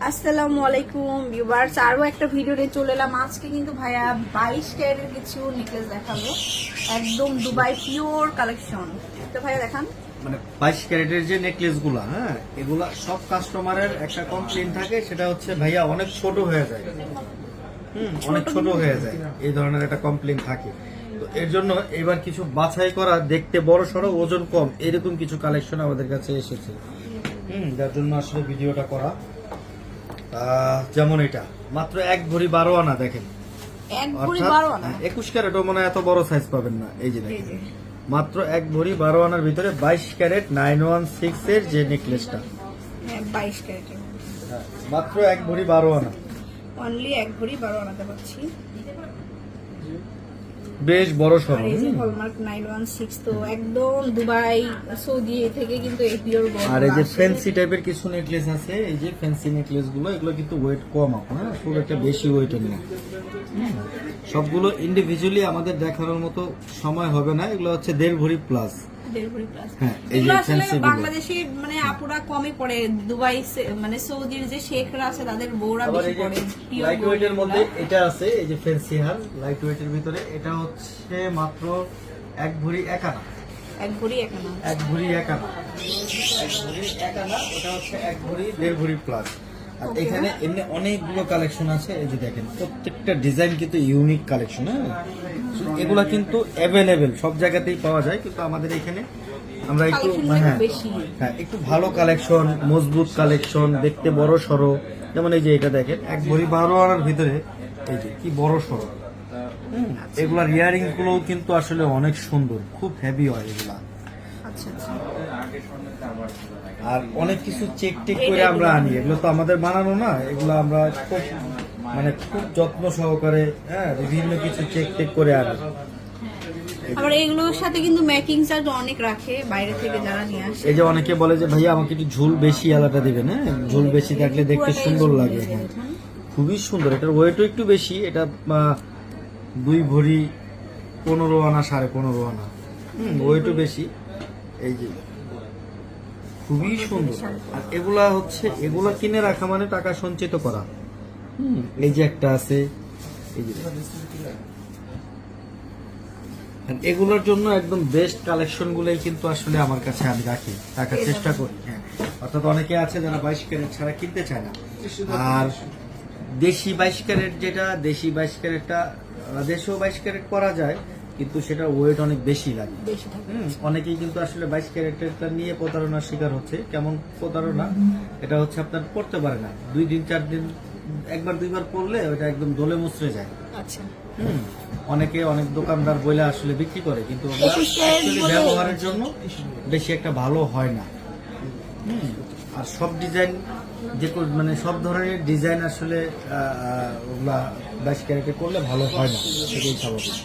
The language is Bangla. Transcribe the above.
আসসালামু আলাইকুম ভিউয়ার্স, আরো একটা ভিডিও নিয়ে চলে এলাম। আজকে কিন্তু ভাইয়া 22 ক্যারেটের কিছু নেকলেস দেখাবো, একদম দুবাই পিওর কালেকশন। তো ভাইয়া দেখান। মানে 22 ক্যারেটের যে নেকলেস গুলা, হ্যাঁ, এগুলা সব কাস্টমারের একটা কমপ্লেইন থাকে, সেটা হচ্ছে ভাইয়া অনেক ছোট হয়ে যায়। অনেক ছোট হয়ে যায়, এই ধরনের একটা কমপ্লেইন থাকে। তো এর জন্য এবার কিছু বাছাই করা, দেখতে বড় সড়ো, ওজন কম, এরকম কিছু কালেকশন আমাদের কাছে এসেছে। যার জন্য আসলে ভিডিওটা করা। যেমন এটা মাত্র 1 ভরি 12 আনা, দেখেন। 1 ভরি 12 আনা, 21 ক্যারেটও মনে হয় এত বড় সাইজ পাবেন না। এই যে দেখেন, মাত্র 1 ভরি 12 আনার ভিতরে 22 ক্যারেট 916 এর যে নেকলেসটা, হ্যাঁ 22 ক্যারেটের, মাত্র 1 ভরি 12 আনা, অনলি 1 ভরি 12 আনাতে পাচ্ছি। বেশ বড় সড়ো। এই যে হলমার্ক 916, তো একদম দুবাই সৌদি থেকে কিন্তু এই পিওর গোল্ড। আর এই যে ফ্যান্সি টাইপের কিছু নেকলেস আছে, এই যে ফ্যান্সি নেকলেস গুলো, এগুলো কিন্তু ওয়েট কম, হ্যাঁ, খুব একটা বেশি ওয়েটের না। সবগুলো ইন্ডিভিজুয়ালি আমাদের দেখানোর মতো সময় হবে না। এগুলো হচ্ছে 1.5 ভরি প্লাস। 1.5 ভরি প্লাস। হ্যাঁ, এই যে ফ্যান্সি বাংলাদেশি মানে আপুরা কমই পড়ে, দুবাই মানে সৌদির যে শেখরা আছে তাদের বউরা বেশি পড়ে। লাইট ওয়েটের মধ্যে এটা আছে, এই যে ফ্যান্সি হার লাইট ওয়েটের ভিতরে, এটা হচ্ছে মাত্র 1 ভরি 1 আনা। 1 ভরি 1 আনা, 1 ভরি 1 আনা, 1 ভরি 1 আনা। ওটা হচ্ছে 1 ভরি 1.5 ভরি প্লাস। আর এখানে এমনি অনেকগুলো কালেকশন আছে। এই যে দেখেন, প্রত্যেকটা ডিজাইন কিন্তু ইউনিক কালেকশন। হ্যাঁ, এগুলা কিন্তু অ্যাভেলেবেল সব জায়গাতেই পাওয়া যায়, কিন্তু আমাদের এখানে আমরা একটু হ্যাঁ একটু ভালো কালেকশন, মজবুত কালেকশন, দেখতে বড় সড়ো। যেমন এই যে এটা দেখেন, 1 ভরি 12 আনার ভিতরে, এই যে কি বড় সড়ো। এগুলার ইয়ারিং গুলো কিন্তু আসলে অনেক সুন্দর, খুব হেভি হয় এগুলা। আর অনেক কিছু চেক টেক করে আমরা আনি, এগুলো তো আমাদের বানানো না, এগুলো আমরা খুব মানে খুব যত্ন সহকারে, হ্যাঁ, বিভিন্ন কিছু চেক টেক করে আনি। আবার এগুলোর সাথে কিন্তু মেকিং চার্জ অনেক রাখে বাইরে থেকে যারা নিয়ে আসে। এই যে অনেকে বলে যে ভাইয়া আমাকে একটু ঝুল বেশি আলাদা দিবেন, হ্যাঁ, ঝুল বেশি থাকলে দেখতে সুন্দর লাগে। হ্যাঁ, খুবই সুন্দর। এটার ওয়েটও একটু বেশি, এটা 2 ভরি 15 আনা, 15.5 আনা। ওয়েটও বেশি। এই যে খুবই সুন্দর। আর এগুলা হচ্ছে, এগুলা কিনে রাখা মানে টাকা সঞ্চিত করা। এই যে একটা আছে, এই যে এগুলোর জন্য একদম বেস্ট কালেকশন গুলোই কিন্তু আসলে আমার কাছে আমি রাখার চেষ্টা করি। হ্যাঁ, অর্থাৎ অনেকে আছে যারা 22 ক্যারেট ছাড়া কিনতে চায় না। আর দেশি 22 ক্যারেট, যেটা দেশি 22 ক্যারেটটা দেশেও 22 ক্যারেট করা যায়, কিন্তু সেটা ওয়েট অনেক বেশি লাগে। অনেকেই কিন্তু আসলে 22 ক্যারেটটা নিয়ে প্রতারণার শিকার হচ্ছে। কেমন প্রতারণা? এটা হচ্ছে আপনার পড়তে পারে না, 2 দিন 4 দিন, 1বার 2বার পড়লে ওটা একদম দলে মুচড়ে যায়। আচ্ছা, অনেকে অনেক দোকানদার বলে আসলে বিক্রি করে, কিন্তু ব্যবহারের জন্য বেশি একটা ভালো হয় না। আর সব ডিজাইন, যে মানে সব ধরনের ডিজাইন আসলে ওগুলা 22 ক্যারেটে করলে ভালো হয় না, সেটাই স্বাভাবিক।